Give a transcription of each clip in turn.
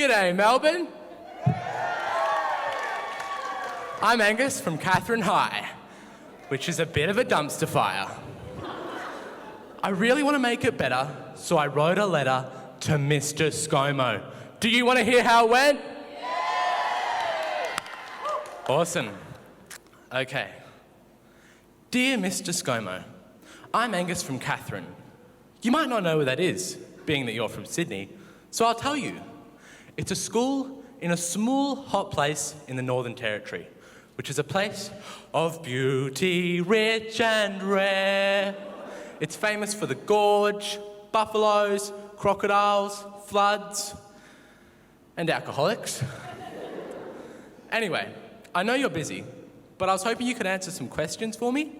G'day, Melbourne. I'm Angus from Catherine High, which is a bit of a dumpster fire. I really want to make it better, so I wrote a letter to Mr. ScoMo. Do you want to hear how it went? Yeah! Awesome. Okay. Dear Mr. ScoMo, I'm Angus from Catherine. You might not know where that is, being that you're from Sydney, so I'll tell you. It's a school in a small, hot place in the Northern Territory, which is a place of beauty, rich and rare. It's famous for the gorge, buffaloes, crocodiles, floods, and alcoholics. Anyway, I know you're busy, but I was hoping you could answer some questions for me.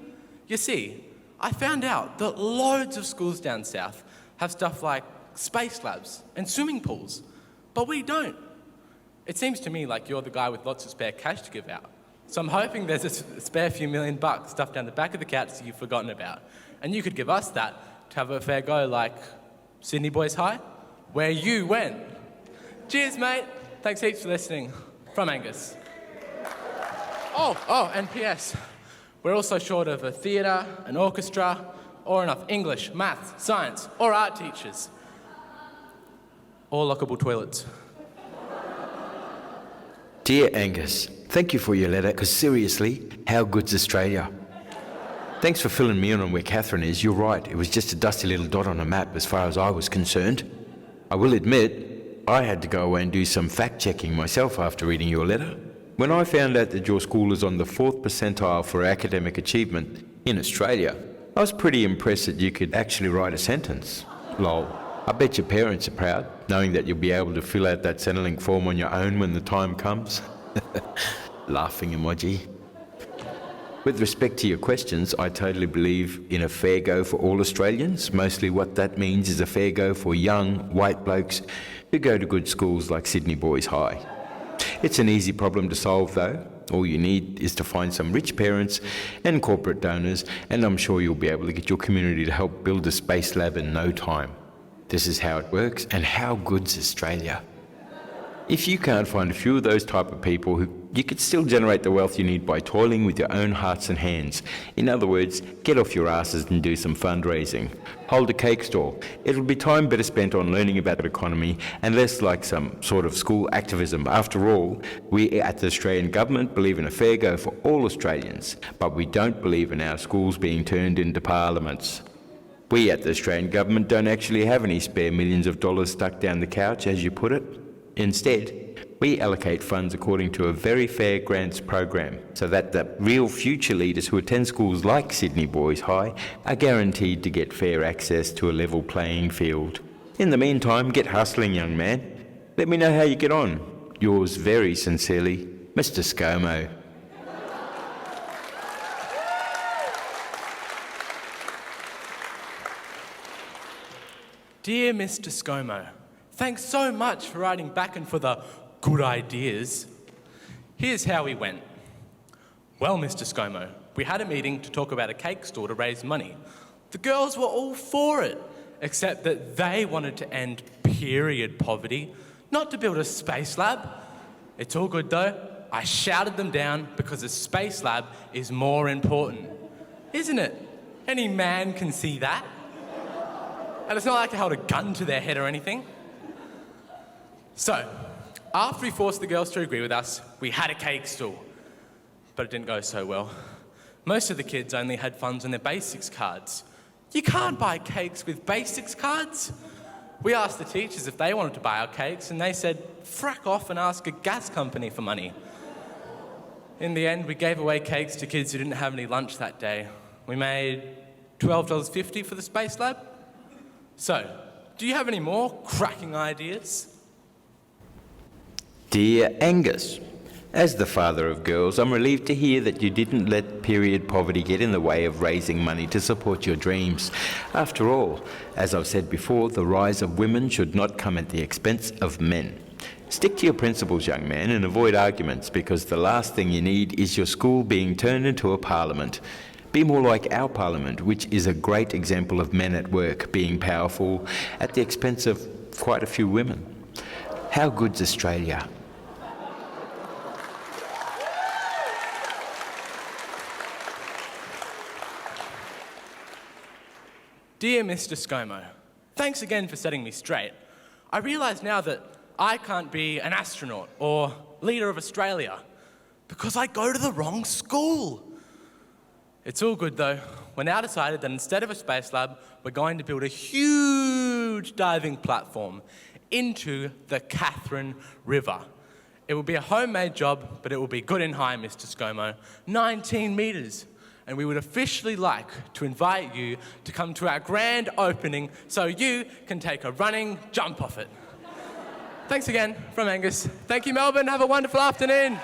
You see, I found out that loads of schools down south have stuff like space labs and swimming pools, but we don't. It seems to me like you're the guy with lots of spare cash to give out. So I'm hoping there's a spare few $1 million stuffed down the back of the couch that you've forgotten about. And you could give us that to have a fair go like Sydney Boys High, where you went. Cheers, mate. Thanks heaps for listening. From Angus. Oh, and P.S. We're also short of a theatre, an orchestra, or enough English, maths, science, or art teachers. Or lockable toilets. Dear Angus, thank you for your letter, because seriously, how good's Australia? Thanks for filling me in on where Catherine is. You're right, it was just a dusty little dot on a map as far as I was concerned. I will admit, I had to go away and do some fact-checking myself after reading your letter. When I found out that your school is on the 4th percentile for academic achievement in Australia, I was pretty impressed that you could actually write a sentence. Lol. I bet your parents are proud, knowing that you'll be able to fill out that Centrelink form on your own when the time comes. Laughing emoji. With respect to your questions, I totally believe in a fair go for all Australians. Mostly what that means is a fair go for young, white blokes who go to good schools like Sydney Boys High. It's an easy problem to solve though. All you need is to find some rich parents and corporate donors, and I'm sure you'll be able to get your community to help build a space lab in no time. This is how it works, and how good's Australia? If you can't find a few of those type of people, you could still generate the wealth you need by toiling with your own hearts and hands. In other words, get off your asses and do some fundraising. Hold a cake stall. It'll be time better spent on learning about the economy and less like some sort of school activism. After all, we at the Australian government believe in a fair go for all Australians, but we don't believe in our schools being turned into parliaments. We at the Australian government don't actually have any spare millions of dollars stuck down the couch, as you put it. Instead, we allocate funds according to a very fair grants program, so that the real future leaders who attend schools like Sydney Boys High are guaranteed to get fair access to a level playing field. In the meantime, get hustling, young man. Let me know how you get on. Yours very sincerely, Mr. ScoMo. Dear Mr. ScoMo, thanks so much for writing back and for the good ideas. Here's how we went. Well, Mr. ScoMo, we had a meeting to talk about a cake store to raise money. The girls were all for it, except that they wanted to end period poverty, not to build a space lab. It's all good though. I shouted them down because a space lab is more important. Isn't it? Any man can see that. And it's not like I held a gun to their head or anything. So, after we forced the girls to agree with us, we had a cake stall. But it didn't go so well. Most of the kids only had funds on their basics cards. You can't buy cakes with basics cards. We asked the teachers if they wanted to buy our cakes, and they said, frack off and ask a gas company for money. In the end, we gave away cakes to kids who didn't have any lunch that day. We made $12.50 for the space lab. So, do you have any more cracking ideas? Dear Angus, as the father of girls, I'm relieved to hear that you didn't let period poverty get in the way of raising money to support your dreams. After all, as I've said before, the rise of women should not come at the expense of men. Stick to your principles, young man, and avoid arguments, because the last thing you need is your school being turned into a parliament. Be more like our parliament, which is a great example of men at work being powerful at the expense of quite a few women. How good's Australia? Dear Mr. ScoMo, thanks again for setting me straight. I realise now that I can't be an astronaut or leader of Australia because I go to the wrong school. It's all good though. We're now decided that instead of a space lab, we're going to build a huge diving platform into the Catherine River. It will be a homemade job, but it will be good and high, Mr. ScoMo. 19 metres. And we would officially like to invite you to come to our grand opening so you can take a running jump off it. Thanks again from Angus. Thank you, Melbourne. Have a wonderful afternoon.